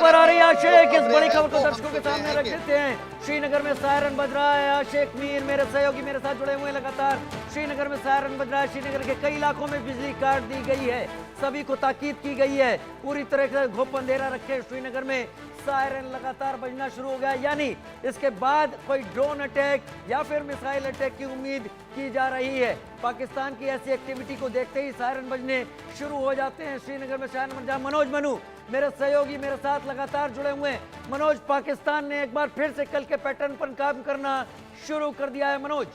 खबर आ रही है आशिक, इस बड़ी खबर को दर्शकों के सामने रख देते हैं। श्रीनगर में सायरन बज रहा है। आशिक मीर मेरे सहयोगी मेरे साथ जुड़े हुए हैं लगातार। श्रीनगर में सायरन बज रहा है। श्रीनगर के कई इलाकों में बिजली काट दी गई है। सभी को ताकीद की गई है, पूरी तरह से घुप अंधेरा रखे। श्रीनगर में सायरन लगातार बजना शुरू हो गया, यानी इसके बाद कोई ड्रोन अटैक या फिर मिसाइल अटैक की उम्मीद की जा रही है। पाकिस्तान की ऐसी एक्टिविटी को देखते ही सायरन बजने शुरू हो जाते हैं। श्रीनगर में सायरन बज रहा। मनोज मनु मेरे सहयोगी मेरे साथ लगातार जुड़े हुए हैं। मनोज, पाकिस्तान ने एक बार फिर से कल के पैटर्न पर काम करना शुरू कर दिया है। मनोज।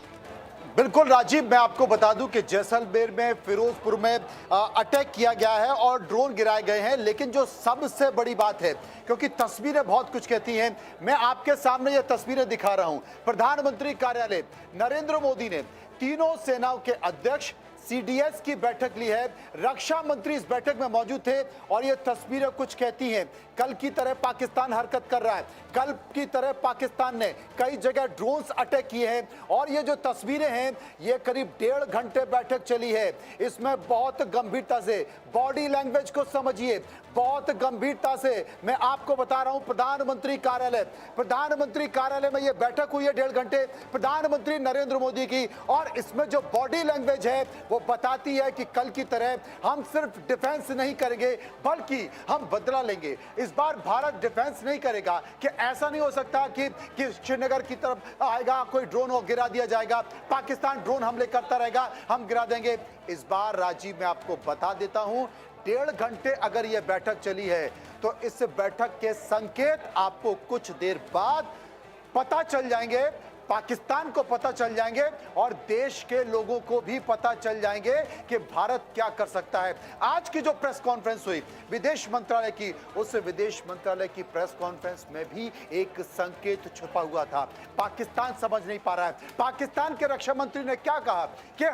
बिल्कुल राजीव, मैं आपको बता दूं कि जैसलमेर में फिरोजपुर में अटैक किया गया है और ड्रोन गिराए गए हैं। लेकिन जो सबसे बड़ी बात है, क्योंकि तस्वीरें बहुत कुछ कहती हैं, मैं आपके सामने ये तस्वीरें दिखा रहा हूं। प्रधानमंत्री कार्यालय नरेंद्र मोदी ने तीनों सेनाओं के अध्यक्ष सीडीएस की बैठक ली है। रक्षा मंत्री इस बैठक में मौजूद थे और ये तस्वीरें कुछ कहती हैं। कल की तरह पाकिस्तान हरकत कर रहा है। कल की तरह पाकिस्तान ने कई जगह ड्रोन्स अटैक किए हैं और ये जो तस्वीरें हैं, ये करीब 1.5 घंटे बैठक चली है। इसमें बहुत गंभीरता से बॉडी लैंग्वेज को समझिए, बहुत गंभीरता से मैं आपको बता रहा हूं। प्रधानमंत्री कार्यालय में ये बैठक हुई है 1.5 घंटे प्रधानमंत्री नरेंद्र मोदी की, और इसमें जो बॉडी लैंग्वेज है वो बताती है कि कल की तरह हम सिर्फ डिफेंस नहीं करेंगे बल्कि हम बदला लेंगे। इस बार भारत डिफेंस नहीं करेगा, कि ऐसा नहीं हो सकता कि श्रीनगर की तरफ आएगा कोई ड्रोन और गिरा दिया जाएगा, पाकिस्तान ड्रोन हमले करता रहेगा, हम गिरा देंगे। इस बार राजीव मैं आपको बता देता हूं, 1.5 घंटे अगर यह बैठक चली है तो इस बैठक के संकेत आपको कुछ देर बाद पता चल जाएंगे, पाकिस्तान को पता चल जाएंगे और देश के लोगों को भी पता चल जाएंगे कि भारत क्या कर सकता है। आज की जो प्रेस कॉन्फ्रेंस हुई विदेश मंत्रालय की, उस विदेश मंत्रालय की प्रेस कॉन्फ्रेंस में भी एक संकेत छुपा हुआ था। पाकिस्तान समझ नहीं पा रहा है। पाकिस्तान के रक्षा मंत्री ने क्या कहा कि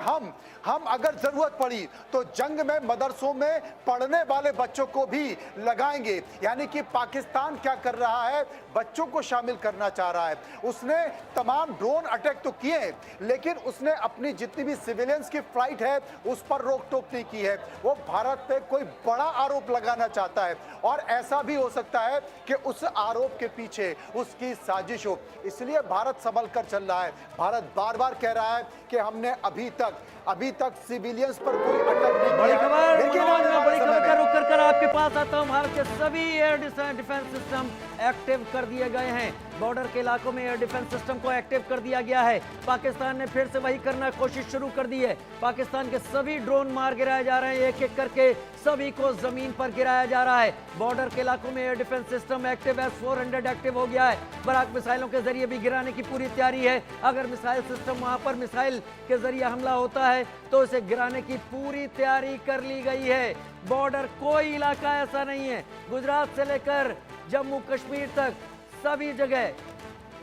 हम अगर जरूरत पड़ी तो जंग में मदरसों में पढ़ने वाले बच्चों को भी लगाएंगे। यानी कि पाकिस्तान क्या कर रहा है, बच्चों को शामिल करना चाह रहा है। उसने तमाम ड्रोन अटैक तो किए, लेकिन उसने अपनी जितनी भी सिविलियंस की फ्लाइट है उस पर रोक टोक नहीं की है। वो भारत पे कोई बड़ा आरोप लगाना चाहता है और ऐसा भी हो सकता है कि उस आरोप के पीछे उसकी साजिश हो। इसलिए भारत संभल कर चल रहा है। भारत बार बार कह रहा है कि हमने अभी तक सिविलियंस पर कोई अटैक नहीं बड़ी किया। खबर, लेकिन बड़ी खबर का रुख कर आपके पास आता हूं। भारत के सभी एयर डिफेंस सिस्टम एक्टिव कर दिए गए हैं। बॉर्डर के इलाकों में एयर डिफेंस सिस्टम को एक्टिव कर दिया गया है। पाकिस्तान ने फिर से वही करना कोशिश शुरू कर दी है। पाकिस्तान के सभी ड्रोन मार गिराए जा रहे हैं, एक एक करके सभी को जमीन पर गिराया जा रहा है। बॉर्डर के इलाकों में एयर डिफेंस सिस्टम एक्टिव है। S-400 एक्टिव हो गया है। बराक मिसाइलों के जरिए भी गिराने की पूरी तैयारी है। अगर मिसाइल सिस्टम वहां पर मिसाइल के जरिए हमला होता है तो उसे गिराने की पूरी तैयारी कर ली गई है। बॉर्डर कोई इलाका ऐसा नहीं है, गुजरात से लेकर जम्मू कश्मीर तक सभी जगह।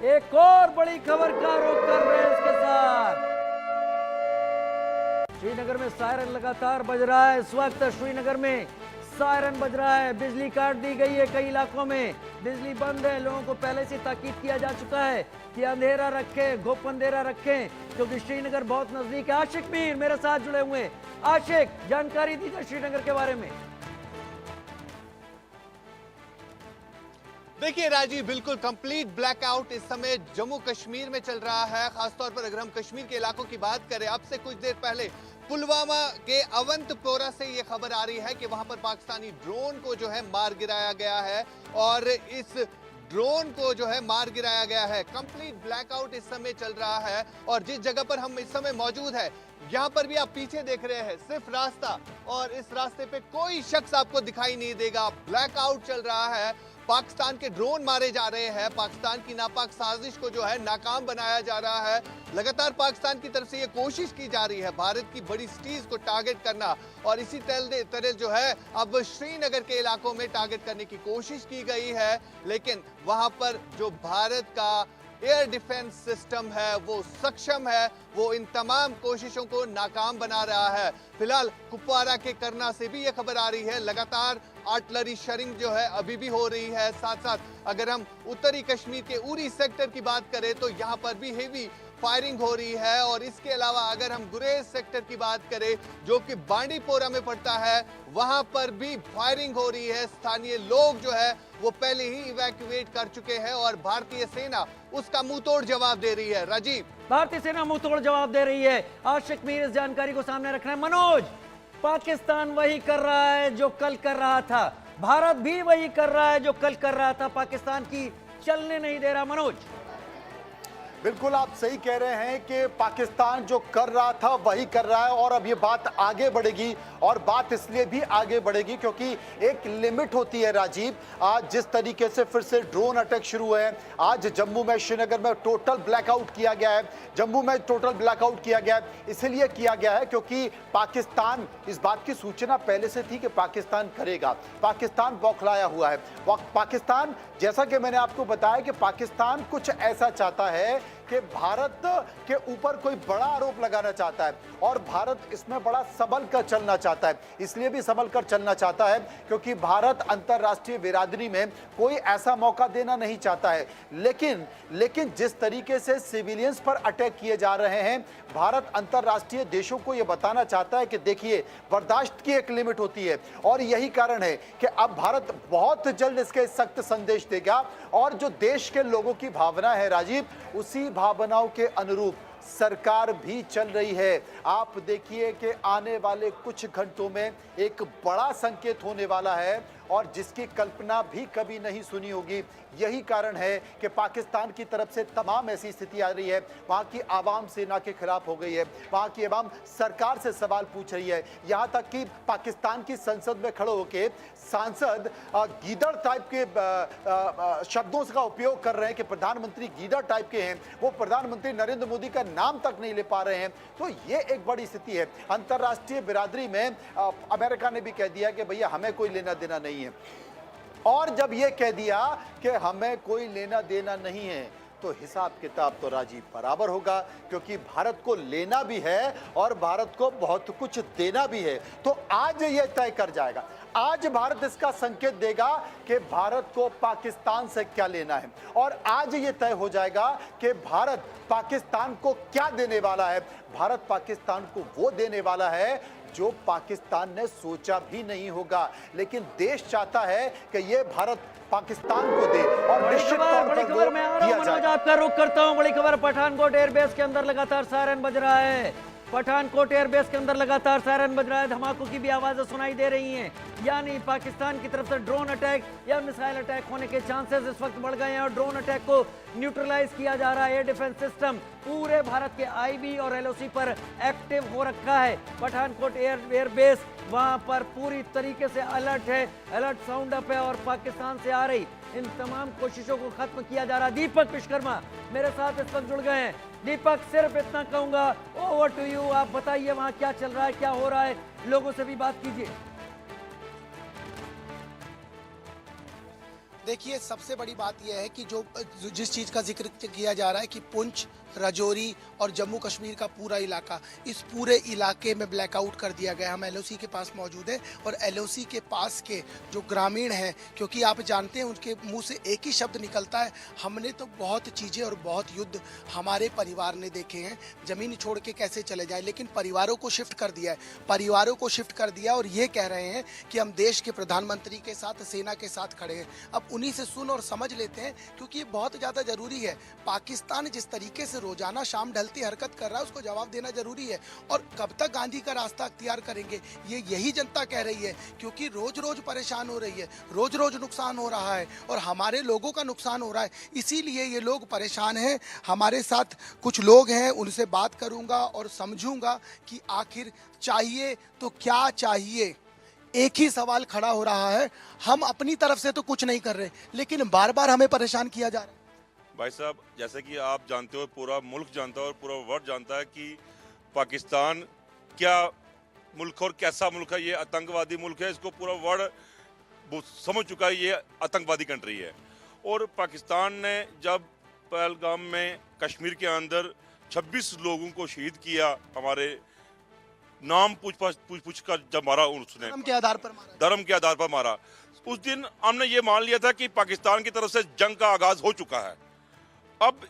एक और बड़ी खबर का रुख कर रहे हैं इसके साथ। श्रीनगर में सायरन लगातार बज रहा है। इस वक्त श्रीनगर में सायरन बज रहा है। बिजली काट दी गई है, कई इलाकों में बिजली बंद है। लोगों को पहले से ताकीद किया जा चुका है कि अंधेरा रखें, घुप अंधेरा रखें, क्योंकि श्रीनगर बहुत नजदीक है। आशिक मीर मेरे साथ जुड़े हुए हैं। आशिक, जानकारी दीजिए श्रीनगर के बारे में। देखिए राजीव, बिल्कुल कंप्लीट ब्लैकआउट इस समय जम्मू कश्मीर में चल रहा है। खासतौर पर अगर हम कश्मीर के इलाकों की बात करें, अब से कुछ देर पहले पुलवामा के अवंतपोरा से ये खबर आ रही है कि वहां पर पाकिस्तानी ड्रोन को जो है मार गिराया गया है और इस ड्रोन को जो है मार गिराया गया है। कंप्लीट ब्लैकआउट इस समय चल रहा है और जिस जगह पर हम इस समय मौजूद है, यहाँ पर भी आप पीछे देख रहे हैं सिर्फ रास्ता, और इस रास्ते पे कोई शख्स आपको दिखाई नहीं देगा। ब्लैकआउट चल रहा है। पाकिस्तान के ड्रोन मारे जा रहे हैं। पाकिस्तान की नापाक साजिश को जो है नाकाम बनाया जा रहा है। लगातार पाकिस्तान की तरफ से ये कोशिश की जा रही है भारत की बड़ी सिटीज को टारगेट करना, और इसी तरह जो है अब श्रीनगर के इलाकों में टारगेट करने की कोशिश की गई है। लेकिन वहां पर जो भारत का एयर डिफेंस सिस्टम है वो सक्षम है, वो इन तमाम कोशिशों को नाकाम बना रहा है। फिलहाल कुपवारा के करना से भी ये खबर आ रही है, लगातार आर्टिलरी शरिंग जो है अभी भी हो रही है। साथ साथ अगर हम उत्तरी कश्मीर के उरी सेक्टर की बात करें तो यहाँ पर भी हेवी फायरिंग हो रही है। और इसके अलावा अगर हम गुरेज सेक्टर की बात करें जो कि बांडीपोरा में पड़ता है, वहां पर भी फायरिंग हो रही है। स्थानीय लोग जो है वो पहले ही इवैक्यूएट कर चुके हैं और भारतीय सेना उसका मुंह तोड़ जवाब दे रही है। राजीव, भारतीय सेना मुंह तोड़ जवाब दे रही है। आशिक मीर इस जानकारी को सामने रख रहे हैं। मनोज, पाकिस्तान वही कर रहा है जो कल कर रहा था, भारत भी वही कर रहा है जो कल कर रहा था, पाकिस्तान की चलने नहीं दे रहा। मनोज, बिल्कुल आप सही कह रहे हैं कि पाकिस्तान जो कर रहा था वही कर रहा है और अब ये बात आगे बढ़ेगी। और बात इसलिए भी आगे बढ़ेगी क्योंकि एक लिमिट होती है राजीव। आज जिस तरीके से फिर से ड्रोन अटैक शुरू हुए हैं, आज जम्मू में, श्रीनगर में टोटल ब्लैकआउट किया गया है, जम्मू में टोटल ब्लैकआउट किया गया है, इसलिए किया गया है क्योंकि पाकिस्तान, इस बात की सूचना पहले से थी कि पाकिस्तान करेगा। पाकिस्तान बौखलाया हुआ है। पाकिस्तान, जैसा कि मैंने आपको बताया कि पाकिस्तान कुछ ऐसा चाहता है कि भारत के ऊपर कोई बड़ा आरोप लगाना चाहता है और भारत इसमें बड़ा संभल कर चलना चाहता है। इसलिए भी संभल कर चलना चाहता है क्योंकि भारत अंतर्राष्ट्रीय बिरादरी में कोई ऐसा मौका देना नहीं चाहता है। लेकिन जिस तरीके से सिविलियंस पर अटैक किए जा रहे हैं, भारत अंतर्राष्ट्रीय देशों को यह बताना चाहता है कि देखिए, बर्दाश्त की एक लिमिट होती है। और यही कारण है कि अब भारत बहुत जल्द इसके सख्त संदेश देगा और जो देश के लोगों की भावना है राजीव, उसी भावनाओं के अनुरूप सरकार भी चल रही है। आप देखिए कि आने वाले कुछ घंटों में एक बड़ा संकेत होने वाला है और जिसकी कल्पना भी कभी नहीं सुनी होगी। यही कारण है कि पाकिस्तान की तरफ से तमाम ऐसी स्थिति आ रही है। वहाँ की आवाम सेना के खिलाफ हो गई है, वहाँ की आवाम सरकार से सवाल पूछ रही है। यहाँ तक कि पाकिस्तान की संसद में खड़े होकर सांसद गीदड़ टाइप के शब्दों का उपयोग कर रहे हैं कि प्रधानमंत्री गीदड़ टाइप के हैं, वो प्रधानमंत्री नरेंद्र मोदी का नाम तक नहीं ले पा रहे हैं। तो ये एक बड़ी स्थिति है। अंतर्राष्ट्रीय बिरादरी में अमेरिका ने भी कह दिया कि भैया हमें कोई लेना देना नहीं है। और जब ये कह दिया कि हमें कोई लेना देना नहीं है तो हिसाब किताब तो राजीव बराबर होगा, क्योंकि भारत को लेना भी है और भारत को बहुत कुछ देना भी है। तो आज ये तय कर जाएगा, आज भारत इसका संकेत देगा कि भारत को पाकिस्तान से क्या लेना है और आज ये तय हो जाएगा कि भारत पाकिस्तान को क्या देने वाला है। भारत पाकिस्तान को वो देने वाला है जो पाकिस्तान ने सोचा भी नहीं होगा, लेकिन देश चाहता है कि ये भारत पाकिस्तान को दे और निश्चित तौर पर दिया जाए। आपका रुख करता हूं। बड़ी खबर, पठानकोट एयरबेस के अंदर लगातार सायरन बज रहा है। पठानकोट एयरबेस के अंदर लगातार सायरन बज रहा है, धमाकों की भी आवाजें सुनाई दे रही हैं। यानी पाकिस्तान की तरफ से ड्रोन अटैक या मिसाइल अटैक होने के चांसेस इस वक्त बढ़ गए हैं और ड्रोन अटैक को न्यूट्रलाइज किया जा रहा है। एयर डिफेंस सिस्टम पूरे भारत के आईबी और एलओसी पर एक्टिव हो रखा है। पठानकोट एयरबेस वहां पर पूरी तरीके से अलर्ट है, अलर्ट साउंड अप है और पाकिस्तान से आ रही इन तमाम कोशिशों को खत्म किया जा रहा है। दीपक विश्वकर्मा मेरे साथ इस वक्त जुड़ गए हैं। दीपक, सिर्फ इतना कहूंगा, ओवर टू यू। आप बताइए वहां क्या चल रहा है, क्या हो रहा है, लोगों से भी बात कीजिए। देखिए, सबसे बड़ी बात यह है कि जिस चीज़ का जिक्र किया जा रहा है कि पुंछ, राजौरी और जम्मू कश्मीर का पूरा इलाका, इस पूरे इलाके में ब्लैकआउट कर दिया गया। हम एलओसी के पास मौजूद हैं और एलओसी के पास के जो ग्रामीण हैं, क्योंकि आप जानते हैं उनके मुंह से एक ही शब्द निकलता है, हमने तो बहुत चीज़ें और बहुत युद्ध हमारे परिवार ने देखे हैं, ज़मीन छोड़ के कैसे चले जाए, लेकिन परिवारों को शिफ्ट कर दिया है, परिवारों को शिफ्ट कर दिया और ये कह रहे हैं कि हम देश के प्रधानमंत्री के साथ, सेना के साथ खड़े हैं। अब उन्हीं से सुन और समझ लेते हैं, क्योंकि ये बहुत ज़्यादा ज़रूरी है। पाकिस्तान जिस तरीके से रोजाना शाम ढलती हरकत कर रहा है, उसको जवाब देना जरूरी है। और कब तक गांधी का रास्ता अख्तियार करेंगे, ये यही जनता कह रही है, क्योंकि रोज रोज परेशान हो रही है, रोज रोज नुकसान हो रहा है और हमारे लोगों का नुकसान हो रहा है, इसीलिए ये लोग परेशान हैं। हमारे साथ कुछ लोग हैं, उनसे बात करूंगा और समझूंगा कि आखिर चाहिए तो क्या चाहिए। एक ही सवाल खड़ा हो रहा है, हम अपनी तरफ से तो कुछ नहीं कर रहे, लेकिन बार बार हमें परेशान किया जा रहा है। भाई साहब, जैसे कि आप जानते हो, पूरा मुल्क जानता है और पूरा वर्ल्ड जानता है कि पाकिस्तान क्या मुल्क और कैसा मुल्क है। ये आतंकवादी मुल्क है, इसको पूरा वर्ल्ड समझ चुका है, ये आतंकवादी कंट्री है। और पाकिस्तान ने जब पहलगाम में कश्मीर के अंदर 26 लोगों को शहीद किया, हमारे नाम पूछ कर जब मारा उसने, धर्म के आधार पर मारा। धर्म के आधार पर मारा। उस दिन हमने ये मान लिया था कि पाकिस्तान की तरफ से जंग का आगाज हो चुका है। अब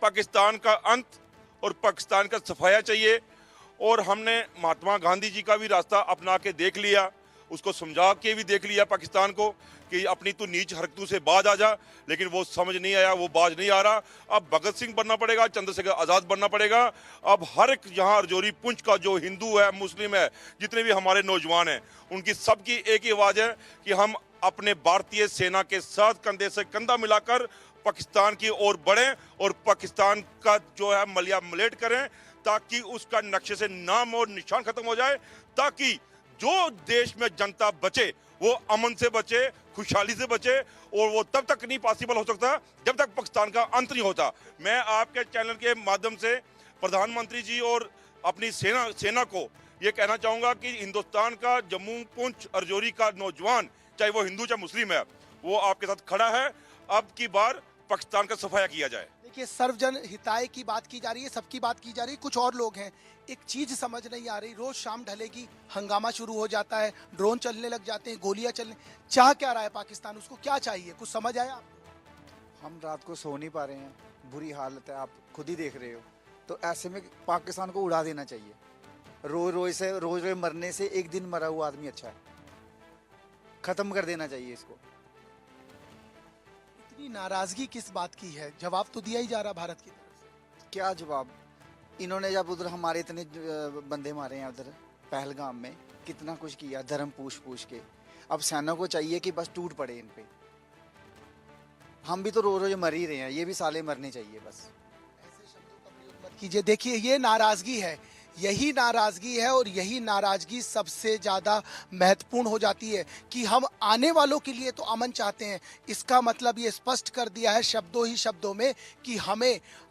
पाकिस्तान का अंत और पाकिस्तान का सफाया चाहिए, और हमने महात्मा गांधी जी का भी रास्ता अपना के देख लिया, उसको समझा के भी देख लिया पाकिस्तान को कि अपनी तो नीच हरकतों से बाज आ जा, लेकिन वो समझ नहीं आया, वो बाज नहीं आ रहा। अब भगत सिंह बनना पड़ेगा, चंद्रशेखर आज़ाद बनना पड़ेगा। अब हर एक यहाँ रजौरी पुंछ का जो हिंदू है, मुस्लिम है, जितने भी हमारे नौजवान हैं, उनकी सबकी एक ही आवाज़ है कि हम अपने भारतीय सेना के साथ कंधे से कंधा मिलाकर पाकिस्तान की ओर बढ़ें और पाकिस्तान का जो है मलिया मलेट करें, ताकि उसका नक्शे से नाम और निशान खत्म हो जाए, ताकि जो देश में जनता बचे वो अमन से बचे, खुशहाली से बचे, और वो तब तक नहीं पॉसिबल हो सकता जब तक पाकिस्तान का अंत नहीं होता। मैं आपके चैनल के माध्यम से प्रधानमंत्री जी और अपनी सेना को ये कहना चाहूंगा कि हिंदुस्तान का जम्मू पुंछ रजौरी का नौजवान, चाहे वो हिंदू चाहे मुस्लिम है, वो आपके साथ खड़ा है। अब की बार पाकिस्तान का सफाया किया जाए। देखिए, सर्वजन हिताय की बात की जा रही है, सबकी बात की जा रही है। कुछ और लोग हैं, एक चीज समझ नहीं आ रही, रोज शाम ढलेगी हंगामा शुरू हो जाता है, ड्रोन चलने लग जाते हैं, गोलियां चलने, चाह क्या रहा है पाकिस्तान, उसको क्या चाहिए, कुछ समझ आया आपको? हम रात को सो नहीं पा रहे हैं, बुरी हालत है, आप खुद ही देख रहे हो। तो ऐसे में पाकिस्तान को उड़ा देना चाहिए। रोज रोज मरने से एक दिन मरा हुआ आदमी अच्छा है, खत्म कर देना चाहिए इसको। इतनी नाराजगी किस बात की है? जवाब तो दिया ही जा रहा भारत की तरफ से। क्या जवाब? इन्होंने जब उधर हमारे इतने बंदे मारे हैं, उधर पहलगाम में कितना कुछ किया धर्म पूछ के। अब सेना को चाहिए कि बस टूट पड़े इन पे। हम भी तो रोज रोज मर ही रहे हैं, ये भी साले मरने चाहिए बस। ऐसे शब्दों का प्रयोग मत कीजिए। देखिए, ये नाराजगी है, यही नाराजगी है, और यही नाराजगी सबसे ज़्यादा महत्वपूर्ण हो जाती है कि हम आने वालों के लिए तो अमन चाहते हैं। इसका मतलब ये स्पष्ट कर दिया है शब्दों ही शब्दों में कि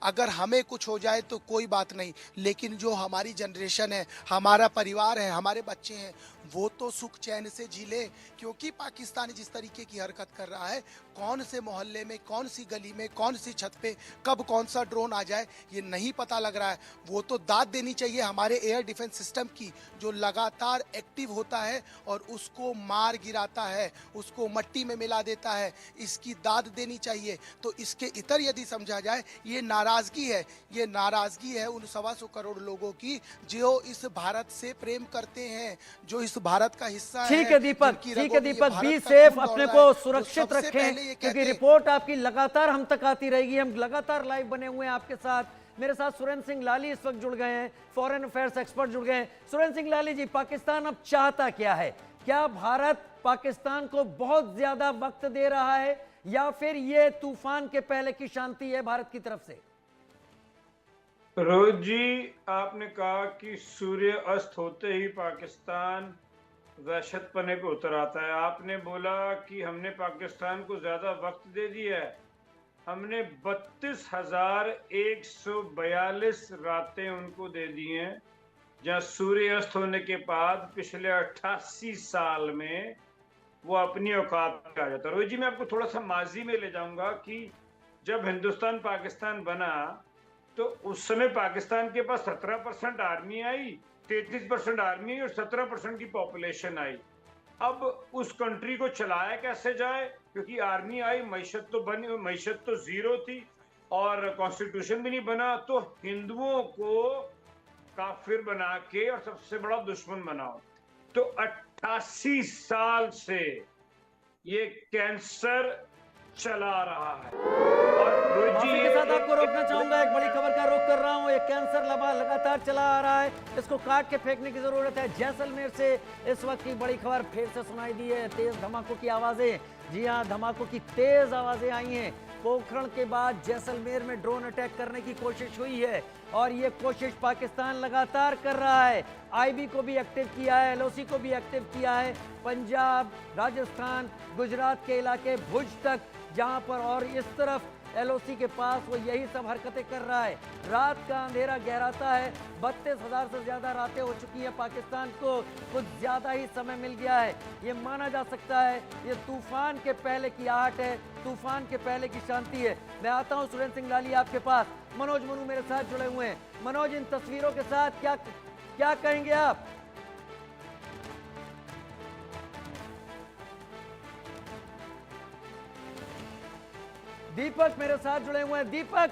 अगर हमें कुछ हो जाए तो कोई बात नहीं, लेकिन जो हमारी जनरेशन है, हमारा परिवार है, हमारे बच्चे हैं, वो तो सुख चैन से जी ले। क्योंकि पाकिस्तान जिस तरीके की हरकत कर रहा है, कौन से मोहल्ले में, कौन सी गली में, कौन सी छत पे कब कौन सा ड्रोन आ जाए ये नहीं पता लग रहा है। वो तो दाद देनी चाहिए हमारे एयर डिफेंस सिस्टम की, जो लगातार एक्टिव होता है और उसको मार गिराता है, उसको मट्टी में मिला देता है। इसकी दाद देनी चाहिए। तो इसके इतर यदि समझा जाए, ये नाराजगी है, ये नाराजगी है उन 125 करोड़ लोगों की जो इस भारत से प्रेम करते हैं, जो इस भारत का हिस्सा है। ठीक है दीपक, जिनकी ठीक है रगों में दीपक, भारत बी का सेफ, खून दौड़ अपने रहा को है। तो सुरक्षित सबसे पहले रखें, ये क्योंकि कहते- रिपोर्ट आपकी लगातार हम तक आती रहेगी। हम लगातार लाइव बने हुए हैं आपके साथ। मेरे साथ सुरेंद्र सिंह लाली इस वक्त जुड़ गए हैं, फॉरेन अफेयर्स एक्सपर्ट जुड़ गए हैं। सुरेंद्र सिंह लाली जी, पाकिस्तान अब चाहता क्या है? क्या भारत पाकिस्तान को बहुत ज्यादा वक्त दे रहा है, या फिर ये तूफान के पहले की शांति है भारत की तरफ से? रोहित जी, आपने कहा कि सूर्य अस्त होते ही पाकिस्तान वहशतपने पे उतर आता है। आपने बोला कि हमने पाकिस्तान को ज्यादा वक्त दे दिया है। हमने 32,142 रातें उनको दे दी हैं, जहां सूर्य अस्त होने के बाद पिछले 88 साल में वो अपनी औकात पे आ जाता है। रोहित जी, मैं आपको थोड़ा सा माजी में ले जाऊंगा कि जब हिंदुस्तान पाकिस्तान बना तो उस समय पाकिस्तान के पास 17% आर्मी आई, 33% आर्मी और 17% की पॉपुलेशन आई। अब उस कंट्री को चलाया कैसे जाए, क्योंकि आर्मी आई, मैशत तो जीरो थी और कॉन्स्टिट्यूशन भी नहीं बना, तो हिंदुओं को काफिर बना के और सबसे बड़ा दुश्मन बनाओ। तो 88 साल से ये कैंसर चला रहा है। और रोहित जी, माफी के साथ आपको रोकना चाहूंगा, एक बड़ी खबर का रोक कर रहा हूं। ये कैंसर लगातार चला आ रहा है, इसको काट के फेंकने की जरूरत है। जैसलमेर से इस वक्त की बड़ी खबर फिर से सुनाई दी है, तेज धमाकों की आवाजें। जी हां, धमाकों की तेज आवाजें आई हैं। पोखरण के बाद जैसलमेर में ड्रोन अटैक करने की कोशिश हुई है, और ये कोशिश पाकिस्तान लगातार कर रहा है। आईबी को भी एक्टिव किया है, एलओसी को भी एक्टिव किया है। पंजाब, राजस्थान, गुजरात के इलाके, भुज तक, जहां पर, और इस तरफ एलओसी के पास वो यही सब हरकतें कर रहा है। रात का अंधेरा गहराता है, 32,000 से ज्यादा रातें हो चुकी हैं, पाकिस्तान को कुछ ज्यादा ही समय मिल गया है। ये माना जा सकता है ये तूफान के पहले की आहट है, तूफान के पहले की शांति है। मैं आता हूं सुरेंद्र सिंह लाली आपके पास। मनोज मनु मेरे साथ जुड़े हुए हैं। मनोज, इन तस्वीरों के साथ क्या कहेंगे आप? दीपक मेरे साथ जुड़े हुए हैं। दीपक,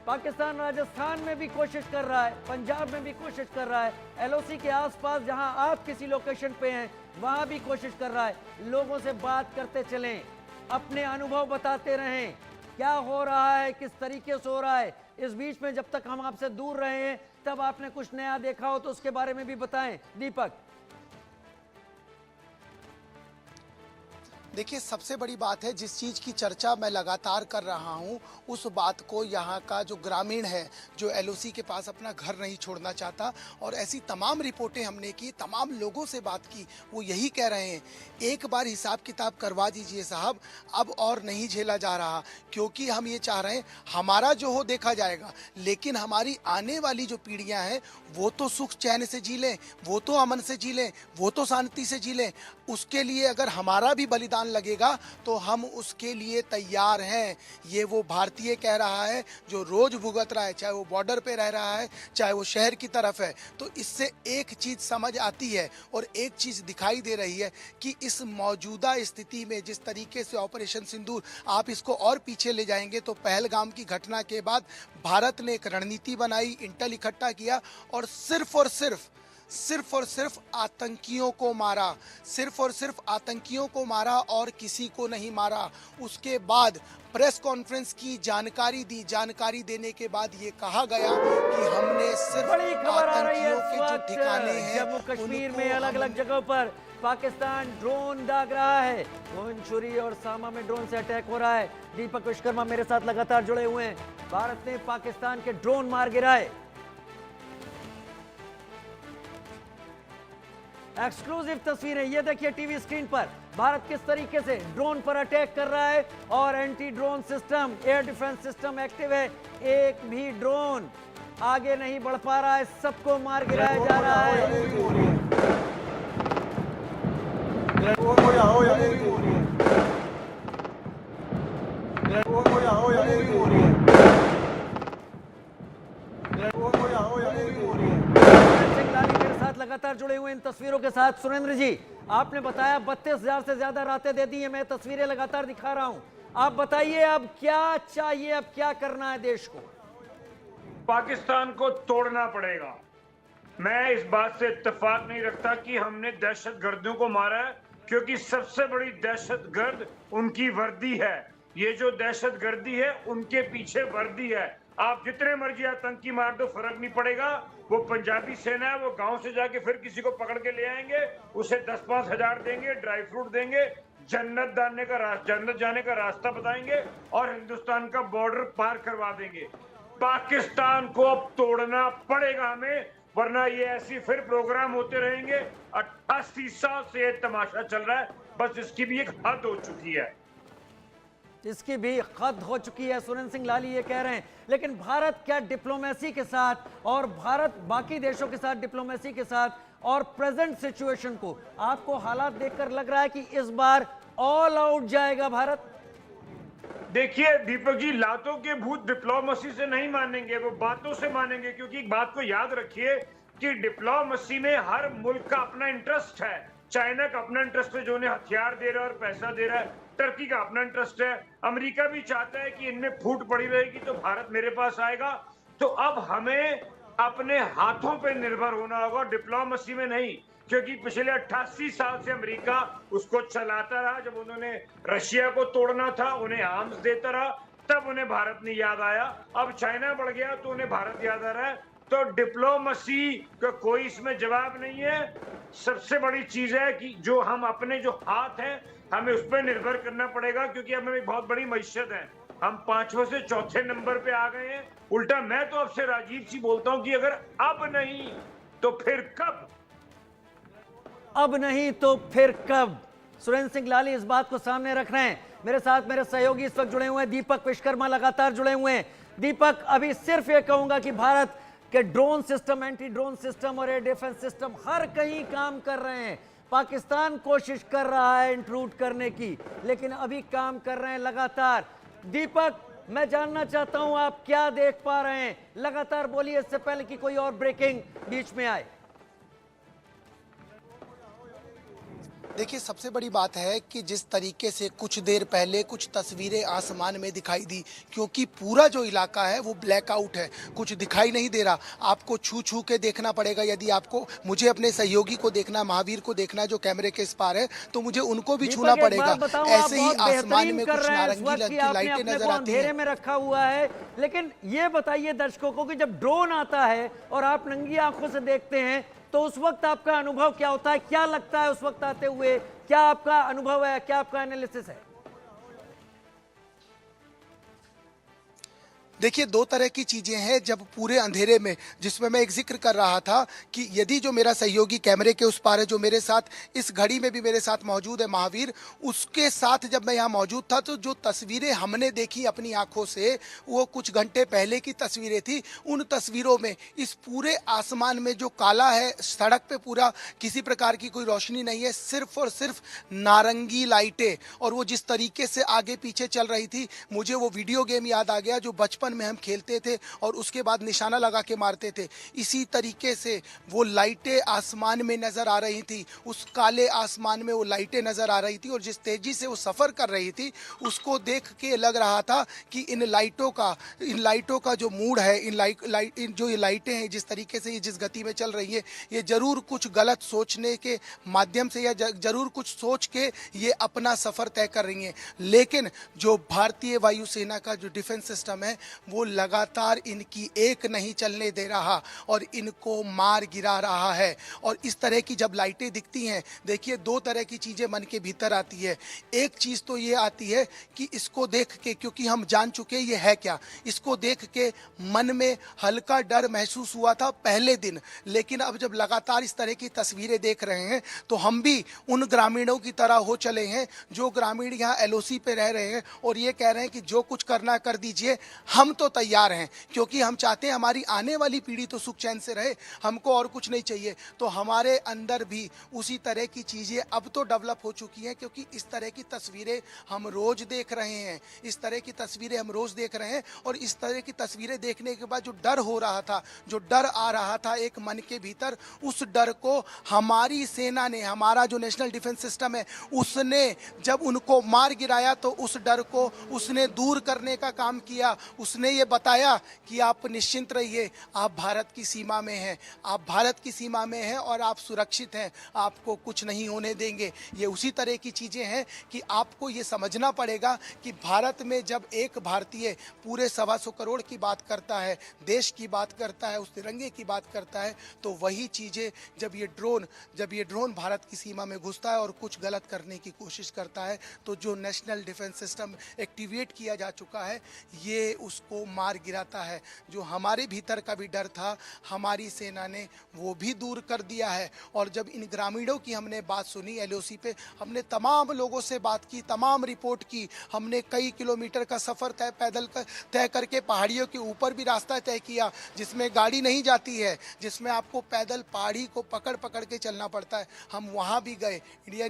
पाकिस्तान राजस्थान में भी कोशिश कर रहा है, पंजाब में भी कोशिश कर रहा है, एलओसी के आसपास जहां आप किसी लोकेशन पे हैं वहां भी कोशिश कर रहा है। लोगों से बात करते चलें, अपने अनुभव बताते रहें, क्या हो रहा है, किस तरीके से हो रहा है। इस बीच में जब तक हम आपसे दूर रहे हैं तब आपने कुछ नया देखा हो तो उसके बारे में भी बताएं। दीपक, देखिए, सबसे बड़ी बात है, जिस चीज़ की चर्चा मैं लगातार कर रहा हूं, उस बात को यहाँ का जो ग्रामीण है, जो एलओसी के पास अपना घर नहीं छोड़ना चाहता, और ऐसी तमाम रिपोर्टें हमने की, तमाम लोगों से बात की, वो यही कह रहे हैं, एक बार हिसाब किताब करवा दीजिए साहब, अब और नहीं झेला जा रहा, क्योंकि हम ये चाह रहे हैं हमारा जो हो देखा जाएगा, लेकिन हमारी आने वाली जो पीढ़ियाँ हैं वो तो सुख चैन से जी लें, वो तो अमन से जी लें, वो तो शांति से जी लें। उसके लिए अगर हमारा भी बलिदान लगेगा तो हम उसके लिए तैयार हैं। ये वो भारतीय कह रहा है जो रोज भुगत रहा है, चाहे वो बॉर्डर पे रह रहा है, चाहे वो शहर की तरफ है। तो इससे एक चीज़ समझ आती है और एक चीज़ दिखाई दे रही है कि इस मौजूदा स्थिति में जिस तरीके से ऑपरेशन सिंदूर, आप इसको और पीछे ले जाएंगे तो पहलगाम की घटना के बाद भारत ने एक रणनीति बनाई, इंटेल इकट्ठा किया और सिर्फ और सिर्फ आतंकियों को मारा, सिर्फ और सिर्फ आतंकियों को मारा और किसी को नहीं मारा। उसके बाद प्रेस कॉन्फ्रेंस की जानकारी दी, जानकारी देने के बाद ये कहा गया कि हमने सिर्फ बड़ी खबर आ रही है आतंकियों के जो ठिकाने हैं जम्मू कश्मीर उनको में अलग अलग जगहों पर पाकिस्तान ड्रोन दाग रहा है। गोविंदछुरी और सामा में ड्रोन से अटैक हो रहा है। दीपक विश्वकर्मा मेरे साथ लगातार जुड़े हुए हैं। भारत ने पाकिस्तान के ड्रोन मार गिराए। एक्सक्लूसिव तस्वीरें ये देखिए टीवी स्क्रीन पर, भारत किस तरीके से ड्रोन पर अटैक कर रहा है और anti drone system, air defence system active है। एक भी ड्रोन आगे नहीं बढ़ पा रहा है, सबको मार गिराया जा रहा है। लगातार जुड़े हुए इन तस्वीरों के साथ। सुरेंद्र जी, आपने बताया 32,000 से ज्यादा रातें दे दी हैं, मैं तस्वीरें लगातार दिखा रहा हूं। आप बताइए अब क्या चाहिए, अब क्या करना है देश को? पाकिस्तान को तोड़ना पड़ेगा। मैं इस बात से इत्तेफाक नहीं रखता कि हमने दहशतगर्दों को मारा है, क्योंकि सबसे बड़ी दहशतगर्द उनकी वर्दी है। ये जो दहशतगर्दी है उनके पीछे वर्दी है। आप जितने मर्जी आतंकी मार दो, फर्क नहीं पड़ेगा। वो पंजाबी सेना है, वो गांव से जाके फिर किसी को पकड़ के ले आएंगे, उसे 10-5 हजार देंगे, ड्राई फ्रूट देंगे, जन्नत जाने का रास्ता बताएंगे और हिंदुस्तान का बॉर्डर पार करवा देंगे। पाकिस्तान को अब तोड़ना पड़ेगा हमें, वरना ये ऐसी फिर प्रोग्राम होते रहेंगे। 88 साल से ये तमाशा चल रहा है, बस इसकी भी एक हद हो चुकी है। इसकी भी हद हो चुकी है, सुरेंद्र सिंह लाली ये कह रहे हैं। लेकिन भारत क्या डिप्लोमेसी के साथ और भारत बाकी देशों के साथ डिप्लोमेसी के साथ और प्रेजेंट सिचुएशन को, आपको हालात देखकर लग रहा है कि इस बार ऑल आउट जाएगा भारत? देखिए दीपक जी, लातों के भूत डिप्लोमेसी से नहीं मानेंगे, वो बातों से मानेंगे। क्योंकि एक बात को याद रखिए कि डिप्लोमेसी में हर मुल्क का अपना इंटरेस्ट है। चाइना का अपना इंटरेस्ट है जो उन्हें हथियार दे रहा है और पैसा दे रहा है। टर्की का अपना इंटरेस्ट है। अमेरिका भी चाहता है कि इनमें फूट पड़ी रहेगी तो भारत मेरे पास आएगा। तो अब हमें अपने हाथों पे निर्भर होना होगा, डिप्लोमेसी में नहीं। क्योंकि पिछले 88 साल से अमेरिका उसको चलाता रहा। जब उन्होंने रशिया को तोड़ना था, उन्हें आर्म्स देता रहा, तब उन्हें भारत नहीं याद आया। अब चाइना बढ़ गया तो उन्हें भारत याद आ रहा है। तो डिप्लोमेसी का कोई इसमें जवाब नहीं है। सबसे बड़ी चीज है कि जो हम अपने जो हाथ हैं हमें उस पर निर्भर करना पड़ेगा, क्योंकि हमें एक बहुत बड़ी मैशत है। हम 5वें से 4थे नंबर पे आ गए हैं। उल्टा मैं तो आपसे राजीव जी बोलता हूं कि अगर अब नहीं तो फिर कब? अब नहीं तो फिर कब? सुरेंद्र सिंह लाली इस बात को सामने रख रहे हैं। मेरे साथ मेरे सहयोगी इस वक्त जुड़े हुए हैं, दीपक विश्वकर्मा लगातार जुड़े हुए हैं। दीपक, अभी सिर्फ ये कहूंगा कि भारत के drone system, anti drone system और एयर डिफेंस सिस्टम हर कहीं काम कर रहे हैं। पाकिस्तान कोशिश कर रहा है इंट्रूड करने की, लेकिन अभी काम कर रहे हैं लगातार। दीपक, मैं जानना चाहता हूं आप क्या देख पा रहे हैं, लगातार बोलिए इससे पहले कि कोई और ब्रेकिंग बीच में आए। देखिए, सबसे बड़ी बात है कि जिस तरीके से कुछ देर पहले कुछ तस्वीरें आसमान में दिखाई दी, क्योंकि पूरा जो इलाका है वो ब्लैकआउट है, कुछ दिखाई नहीं दे रहा। आपको छू छू के देखना पड़ेगा। यदि आपको, मुझे अपने सहयोगी को देखना, महावीर को देखना जो कैमरे के इस पार है, तो मुझे उनको भी छूना पड़ेगा। ऐसे ही आसमान में कुछ नारंगी रंग की लाइटें नजर आती हैं। में रखा हुआ है, लेकिन ये बताइए दर्शकों को कि जब ड्रोन आता है और आप नंगी आंखों से देखते हैं तो उस वक्त आपका अनुभव क्या होता है, क्या लगता है उस वक्त आते हुए, क्या आपका अनुभव है, क्या आपका एनालिसिस है? देखिए, दो तरह की चीजें हैं जब पूरे अंधेरे में, जिसमें मैं एक जिक्र कर रहा था कि यदि जो मेरा सहयोगी कैमरे के उस पार है, जो मेरे साथ इस घड़ी में भी मेरे साथ मौजूद है महावीर, उसके साथ जब मैं यहाँ मौजूद था तो जो तस्वीरें हमने देखी अपनी आंखों से, वो कुछ घंटे पहले की तस्वीरें थी। उन तस्वीरों में इस पूरे आसमान में जो काला है, सड़क पे पूरा किसी प्रकार की कोई रोशनी नहीं है, सिर्फ और सिर्फ नारंगी लाइटें, और वो जिस तरीके से आगे पीछे चल रही थी, मुझे वो वीडियो गेम याद आ गया जो बचपन में हम खेलते थे और उसके बाद निशाना लगा के मारते थे। इसी तरीके से वो लाइटें आसमान में नजर आ रही थी, उस काले आसमान में वो लाइटें नजर आ रही थी, और जिस तेजी से वो सफर कर रही थी उसको देख के लग रहा था कि इन लाइटों का जो मूड है, इन जो ये लाइटें हैं, जिस तरीके से ये जिस गति में चल रही है, ये जरूर कुछ गलत सोचने के माध्यम से या जरूर कुछ सोच के ये अपना सफर तय कर रही हैं। लेकिन जो भारतीय वायुसेना का जो डिफेंस सिस्टम है वो लगातार इनकी एक नहीं चलने दे रहा और इनको मार गिरा रहा है। और इस तरह की जब लाइटें दिखती हैं, देखिए, दो तरह की चीजें मन के भीतर आती है। एक चीज तो ये आती है कि इसको देख के, क्योंकि हम जान चुके ये है क्या, इसको देख के मन में हल्का डर महसूस हुआ था पहले दिन, लेकिन अब जब लगातार इस तरह की तस्वीरें देख रहे हैं तो हम भी उन ग्रामीणों की तरह हो चले हैं जो ग्रामीण यहाँ एलओसी पे रह रहे हैं और ये कह रहे हैं कि जो कुछ करना कर दीजिए, हम तो तैयार हैं, क्योंकि हम चाहते हैं हमारी आने वाली पीढ़ी तो सुख चैन से रहे, हमको और कुछ नहीं चाहिए। तो हमारे अंदर भी उसी तरह की चीज़ें अब तो डेवलप हो चुकी हैं, क्योंकि इस तरह की तस्वीरें हम रोज देख रहे हैं, इस तरह की तस्वीरें हम रोज देख रहे हैं। और इस तरह की तस्वीरें देखने के बाद जो डर हो रहा था, जो डर आ रहा था एक मन के भीतर, उस डर को हमारी सेना ने, हमारा जो नेशनल डिफेंस सिस्टम है, उसने जब उनको मार गिराया तो उस डर को उसने दूर करने का काम किया। उसने ये बताया कि आप निश्चिंत रहिए, आप भारत की सीमा में हैं, आप भारत की सीमा में हैं और आप सुरक्षित हैं, आपको कुछ नहीं होने देंगे। ये उसी तरह की चीज़ें हैं कि आपको ये समझना पड़ेगा कि भारत में जब एक भारतीय पूरे 125 करोड़ की बात करता है, देश की बात करता है, उस तिरंगे की बात करता है, तो वही चीज़ें जब ये ड्रोन भारत की सीमा में घुसता है और कुछ गलत करने की कोशिश करता है, तो जो नेशनल डिफेंस सिस्टम एक्टिवेट किया जा चुका है, ये उसको मार गिराता है। जो हमारे भीतर का भी डर था, हमारी सेना ने वो भी दूर कर दिया है। और जब इन ग्रामीणों की हमने बात सुनी एलओसी पे, हमने तमाम लोगों से बात की, तमाम रिपोर्ट की, हमने कई किलोमीटर का सफ़र पैदल तय करके पहाड़ियों के ऊपर भी रास्ता तय किया, जिसमें गाड़ी नहीं जाती है, जिसमें आपको पैदल पहाड़ी को पकड़ पकड़ के चलना पड़ता है। हम वहाँ भी गए, इंडिया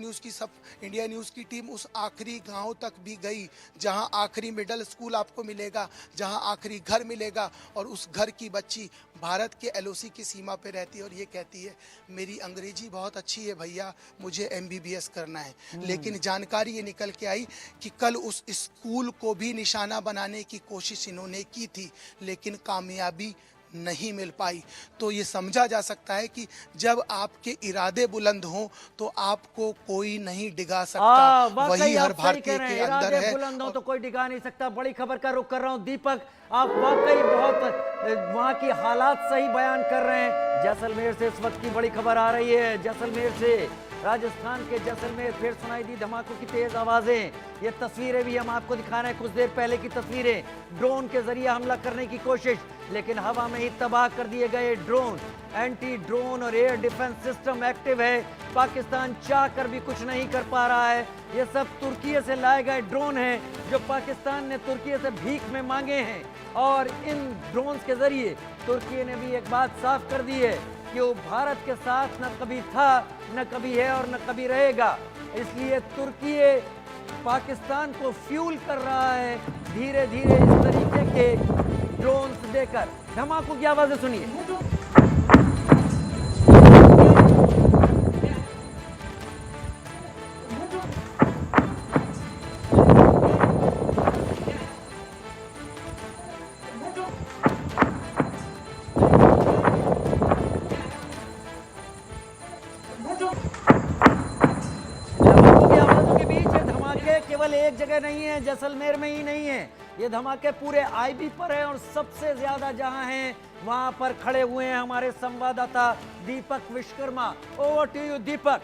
न्यूज़ की टीम उस आखिरी गाँव तक भी गई जहाँ आखिरी मिडिल स्कूल आपको मिलेगा, जहाँ आखिरी घर मिलेगा, और उस घर की बच्ची भारत के एलओसी की सीमा पे रहती है और ये कहती है, मेरी अंग्रेजी बहुत अच्छी है भैया, मुझे MBBS करना है। लेकिन जानकारी ये निकल के आई कि कल उस स्कूल को भी निशाना बनाने की कोशिश इन्होंने की थी, लेकिन कामयाबी नहीं मिल पाई। तो ये समझा जा सकता है कि जब आपके इरादे बुलंद हों तो आपको कोई नहीं डिगा सकता। वही हर भारतीय के अंदर है। बुलंद हो तो कोई डिगा नहीं सकता। बड़ी खबर का रुख कर रहा हूं दीपक, आप वाकई बहुत वहां की हालात सही बयान कर रहे हैं। जैसलमेर से इस वक्त की बड़ी खबर आ रही है, जैसलमेर से राजस्थान के जैसलमेर फिर सुनाई दी धमाकों की तेज आवाजें। ये तस्वीरें भी हम आपको दिखा रहे हैं, कुछ देर पहले की तस्वीरें। ड्रोन के जरिए हमला करने की कोशिश, लेकिन हवा में ही तबाह कर दिए गए ड्रोन। एंटी ड्रोन और एयर डिफेंस सिस्टम एक्टिव है। पाकिस्तान चाह कर भी कुछ नहीं कर पा रहा है। ये सब तुर्की से लाए गए ड्रोन हैं जो पाकिस्तान ने तुर्की से भीख में मांगे हैं, और इन ड्रोन के जरिए तुर्की ने भी एक बात साफ कर दी है कि वो भारत के साथ न कभी था, न कभी है और न कभी रहेगा। इसलिए तुर्की पाकिस्तान को फ्यूल कर रहा है धीरे धीरे इस तरीके के ड्रोन्स देकर। धमाकों की आवाजें सुनिए। केवल एक जगह नहीं है, जैसलमेर में ही नहीं है, ये धमाके पूरे आईबी पर है और सबसे ज्यादा जहां हैं वहां पर खड़े हुए हैं हमारे संवाददाता दीपक विश्वकर्मा। ओवर टू यू दीपक।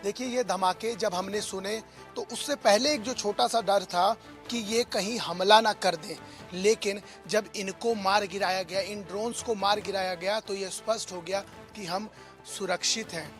देखिए, ये धमाके जब हमने सुने तो उससे पहले एक जो छोटा सा डर था कि ये कहीं हमला ना कर दें, लेकिन जब इनको मार गिराया गया, इन ड्रोन्स को मार गिराया गया, तो ये स्पष्ट हो गया कि हम सुरक्षित हैं,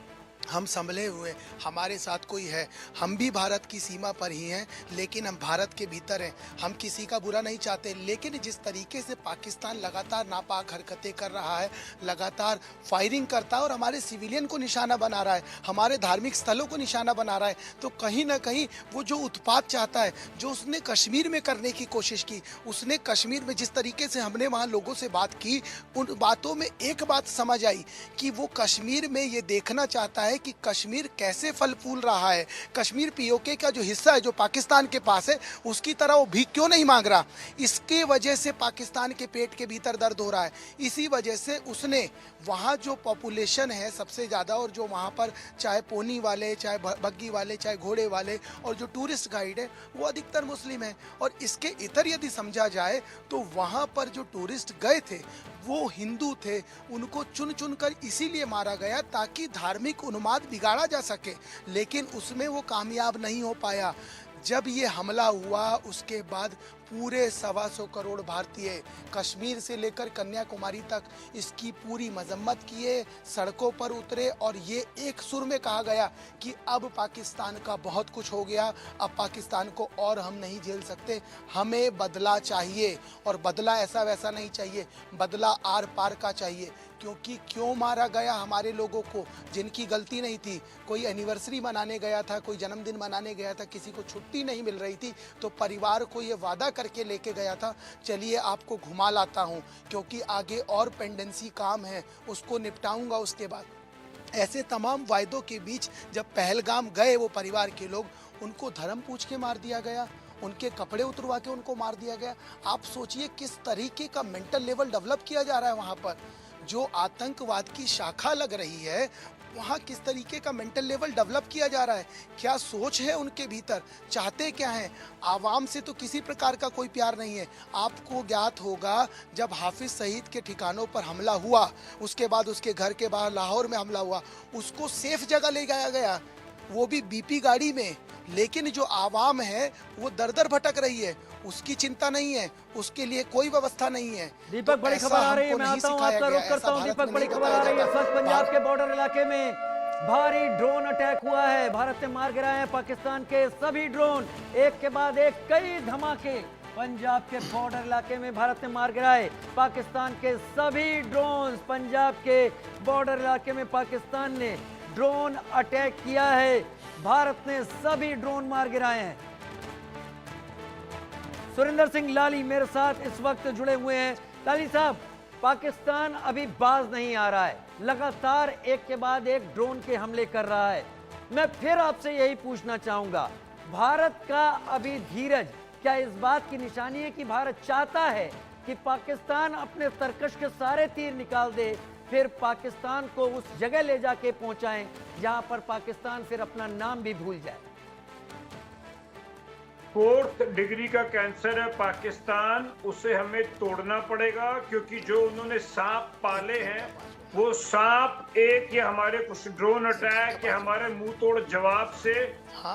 हम संभले हुए, हमारे साथ कोई है। हम भी भारत की सीमा पर ही हैं, लेकिन हम भारत के भीतर हैं। हम किसी का बुरा नहीं चाहते, लेकिन जिस तरीके से पाकिस्तान लगातार नापाक हरकतें कर रहा है, लगातार फायरिंग करता है और हमारे सिविलियन को निशाना बना रहा है, हमारे धार्मिक स्थलों को निशाना बना रहा है, तो कहीं ना कहीं वो जो उत्पात चाहता है, जो उसने कश्मीर में करने की कोशिश की, उसने कश्मीर में जिस तरीके से हमने वहाँ लोगों से बात की, उन बातों में एक बात समझ आई कि वो कश्मीर में ये देखना चाहता है कि कश्मीर कैसे फल फूल रहा है। कश्मीर पीओके का जो हिस्सा है, जो पाकिस्तान के पास है, उसकी तरह वो भीख क्यों नहीं मांग रहा। इसके वजह से पाकिस्तान के पेट के भीतर दर्द हो रहा है। इसी वजह से उसने वहाँ जो पॉपुलेशन है सबसे ज़्यादा, और जो वहाँ पर चाहे पोनी वाले, चाहे बग्गी वाले, चाहे घोड़े वाले, और जो टूरिस्ट गाइड है वो अधिकतर मुस्लिम है। और इसके इतर यदि समझा जाए तो वहाँ पर जो टूरिस्ट गए थे वो हिंदू थे, उनको चुन चुन कर इसीलिए मारा गया ताकि धार्मिक उन्माद बिगाड़ा जा सके, लेकिन उसमें वो कामयाब नहीं हो पाया। जब ये हमला हुआ उसके बाद पूरे 125 करोड़ भारतीय कश्मीर से लेकर कन्याकुमारी तक इसकी पूरी मजम्मत किए, सड़कों पर उतरे, और ये एक सुर में कहा गया कि अब पाकिस्तान का बहुत कुछ हो गया, अब पाकिस्तान को और हम नहीं झेल सकते, हमें बदला चाहिए। और बदला ऐसा वैसा नहीं चाहिए, बदला आर पार का चाहिए। क्योंकि क्यों मारा गया हमारे लोगों को जिनकी गलती नहीं थी। कोई एनिवर्सरी मनाने गया था, कोई जन्मदिन मनाने गया था, किसी को छुट्टी नहीं मिल रही थी, तो परिवार को ये वादा करके लेके गया था, चलिए आपको घुमा लाता हूँ, क्योंकि आगे और पेंडेंसी काम है, उसको निपटाऊंगा उसके बाद। ऐसे तमाम वायदों के बीच जब पहलगाम गए वो परिवार के लोग, उनको धर्म पूछ के मार दिया गया, उनके कपड़े उतरवा के उनको मार दिया गया। आप सोचिए किस तरीके का मेंटल लेवल डेवलप किया जा रहा है वहाँ पर। जो आतंकवाद की शाखा लग रही है वहाँ किस तरीके का मेंटल लेवल डेवलप किया जा रहा है, क्या सोच है उनके भीतर, चाहते क्या हैं। आवाम से तो किसी प्रकार का कोई प्यार नहीं है। आपको ज्ञात होगा जब हाफिज सईद के ठिकानों पर हमला हुआ, उसके बाद उसके घर के बाहर लाहौर में हमला हुआ, उसको सेफ जगह ले जाया गया, वो भी बीपी गाड़ी में, लेकिन जो आवाम है वो दर दर भटक रही है, उसकी चिंता नहीं है, उसके लिए कोई व्यवस्था नहीं है। दीपक, बड़ी खबर आ रही है, मैं आता हूं, आपका रुख करता हूं। दीपक, बड़ी खबर आ रही है, इस वक्त पंजाब के बॉर्डर इलाके में भारी ड्रोन अटैक हुआ है। भारत ने मार गिराए हैं पाकिस्तान के सभी ड्रोन, एक के बाद एक कई धमाके पंजाब के बॉर्डर इलाके में भारत ने मार गिराए पाकिस्तान के सभी ड्रोन। पंजाब के बॉर्डर इलाके में पाकिस्तान ने ड्रोन अटैक किया है, भारत ने सभी ड्रोन मार गिराए हैं। सुरेंद्र सिंह लाली मेरे साथ इस वक्त जुड़े हुए हैं। लाली साहब, पाकिस्तान अभी बाज नहीं आ रहा है, लगातार एक के बाद एक ड्रोन के हमले कर रहा है। मैं फिर आपसे यही पूछना चाहूंगा, भारत का अभी धीरज क्या इस बात की निशानी है कि भारत चाहता है कि पाकिस्तान अपने तरकश के सारे तीर निकाल दे, फिर पाकिस्तान को उस जगह ले जाके पहुंचाएं जहां पर पाकिस्तान फिर अपना नाम भी भूल जाए। 4th डिग्री का कैंसर है पाकिस्तान, उसे हमें तोड़ना पड़ेगा, क्योंकि जो उन्होंने सांप पाले हैं वो सांप एक या हमारे कुछ ड्रोन अटैक या हमारे मुंह तोड़ जवाब से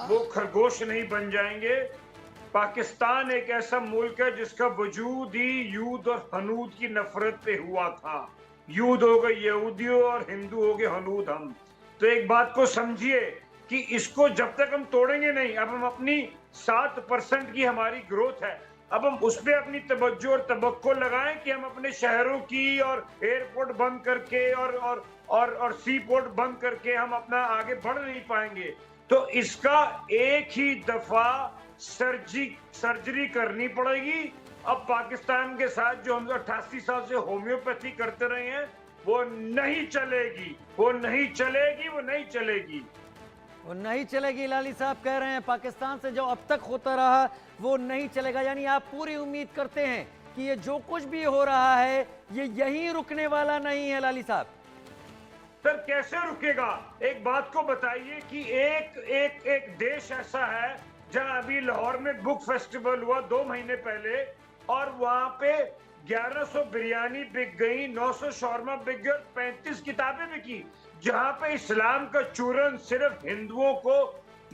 वो खरगोश नहीं बन जाएंगे। पाकिस्तान एक ऐसा मुल्क है जिसका वजूद ही यूद और हनूद की नफरत पे हुआ था। यूद हो गए यहूदियों और हिंदू हो गए हनूद हम। तो एक बात को समझिए कि इसको जब तक हम तोड़ेंगे नहीं, अब हम अपनी 7% की हमारी ग्रोथ है, अब हम उस पर अपनी तवज्जो और तवक्को लगाएं कि हम अपने शहरों की और एयरपोर्ट बंद करके और सी पोर्ट बंद करके हम अपना आगे बढ़ नहीं पाएंगे। तो इसका एक ही दफा सर्जरी करनी पड़ेगी। अब पाकिस्तान के साथ जो हम 88 साल से होम्योपैथी करते रहे हैं वो नहीं चलेगी, वो नहीं चलेगी, वो नहीं चलेगी। वो नहीं चलेगी। लाली साहब कह रहे हैं पाकिस्तान से जो अब तक होता रहा वो नहीं चलेगा। यानी आप पूरी उम्मीद करते हैं कि ये जो कुछ भी हो रहा है ये यहीं रुकने वाला नहीं है। लाली साहब सर कैसे रुकेगा? एक बात को बताइए कि एक देश ऐसा है जहां अभी लाहौर में बुक फेस्टिवल हुआ 2 महीने पहले और वहां पे 1100 बिरयानी बिक गई, 900 शौरमा बिक गई, 35 किताबें बिकी। जहां पे इस्लाम का चूरन सिर्फ हिंदुओं को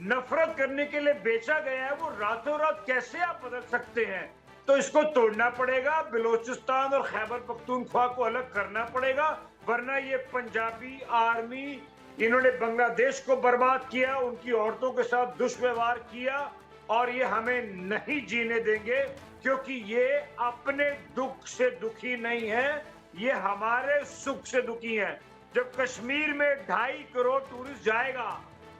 नफरत करने के लिए बेचा गया है, वो रातों रात कैसे आप बदल सकते हैं? तो इसको तोड़ना पड़ेगा। बलूचिस्तान और खैबर पख्तूनख्वा को अलग करना पड़ेगा, वरना ये पंजाबी आर्मी इन्होंने बांग्लादेश को बर्बाद किया, उनकी औरतों के साथ दुष्व्यवहार किया और ये हमें नहीं जीने देंगे, क्योंकि ये अपने दुख से दुखी नहीं है, ये हमारे सुख से दुखी है। जब कश्मीर में 2.5 करोड़ टूरिस्ट जाएगा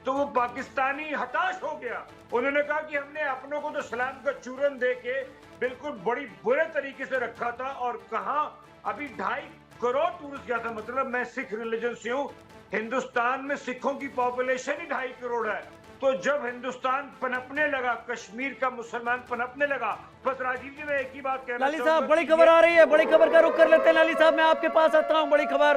तो वो पाकिस्तानी हताश हो गया। उन्होंने कहा कि हमने अपनों को तो सलाम का चूरन दे के बिल्कुल बड़ी बुरे तरीके से रखा था, और कहा अभी 2.5 करोड़ टूरिस्ट गया था। मतलब मैं सिख रिलीजन से हूँ, हिंदुस्तान में सिखों की पॉपुलेशन ही 2.5 करोड़ है। तो जब हिंदुस्तान पनपने लगा, कश्मीर का मुसलमान पनपने लगा। बस राजीव जी मैं एक ही बात कहना लाली साहब बड़ी खबर आ रही है, बड़ी खबर का रुख कर लेते हैं। लाली साहब मैं आपके पास आता हूँ। बड़ी खबर